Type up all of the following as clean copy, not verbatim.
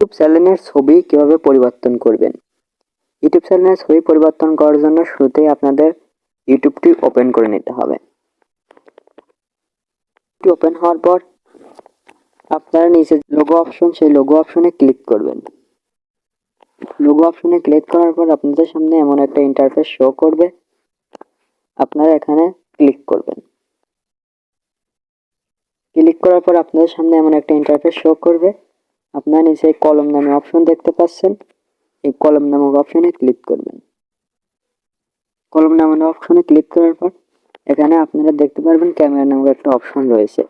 YouTube চ্যানেলের ছবি কিভাবে পরিবর্তন করবেন। ইউটিউব চ্যানেলের ছবি পরিবর্তন করার জন্য শুরুতেই আপনাদের ইউটিউবটি ওপেন করে নিতে হবে। ওপেন হওয়ার পর আপনারা নিচে লোগো অপশন, সেই লোগো অপশনে ক্লিক করবেন। লোগো অপশনে ক্লিক করার পর আপনাদের সামনে এমন একটা ইন্টারফেস শো করবে, আপনারা এখানে ক্লিক করবেন। ক্লিক করার পর আপনাদের সামনে এমন একটা ইন্টারফেস শো করবে, আপনারা নিচে কলম নামে অপশন দেখতে পাচ্ছেন, এই কলম নামক অপশনে ক্লিক করবেন। কলম নামক অপশনে ক্লিক করার পর এখানে আপনারা দেখতে পারবেন ক্যামেরা নামক একটা অপশন রয়েছে,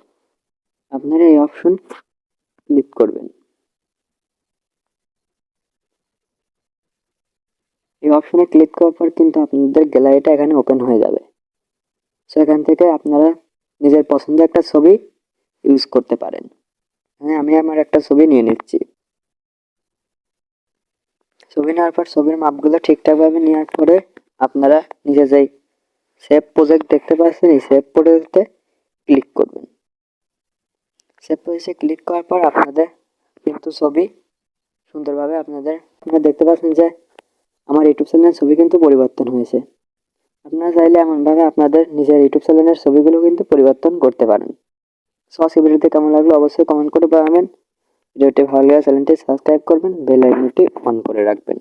আপনারা এই অপশন ক্লিক করবেন। এই অপশনে ক্লিক করার পর কিন্তু আপনাদের গ্যালারিটা এখানে ওপেন হয়ে যাবে। সো এখান থেকে আপনারা নিজের পছন্দের একটা ছবি ইউজ করতে পারেন। হ্যাঁ, আমি আমার একটা ছবি নিয়ে নিচ্ছি। ছবি নেওয়ার পর ছবির মাপগুলো ঠিকঠাকভাবে নেওয়ার পরে আপনারা নিজে যেই সেভ প্রজেক্ট দেখতে পাচ্ছেন, এই সেভ প্রজেক্টে ক্লিক করবেন। সেভ প্রজেক্টে ক্লিক করার পর আপনাদের কিন্তু ছবি সুন্দরভাবে আপনারা দেখতে পাচ্ছেন যে আমার ইউটিউব চ্যানেলের ছবি কিন্তু পরিবর্তন হয়েছে। আপনারা চাইলে এমনভাবে আপনাদের নিজের ইউটিউব চ্যানেলের ছবিগুলো কিন্তু পরিবর্তন করতে পারেন। সো আজকের ভিডিওটি কেমন লাগলো অবশ্যই কমেন্ট করে জানাবেন। ভিডিওটি ভালো লাগলে চ্যানেলটি সাবস্ক্রাইব করবেন, বেল আইকনটি অন করে রাখবেন।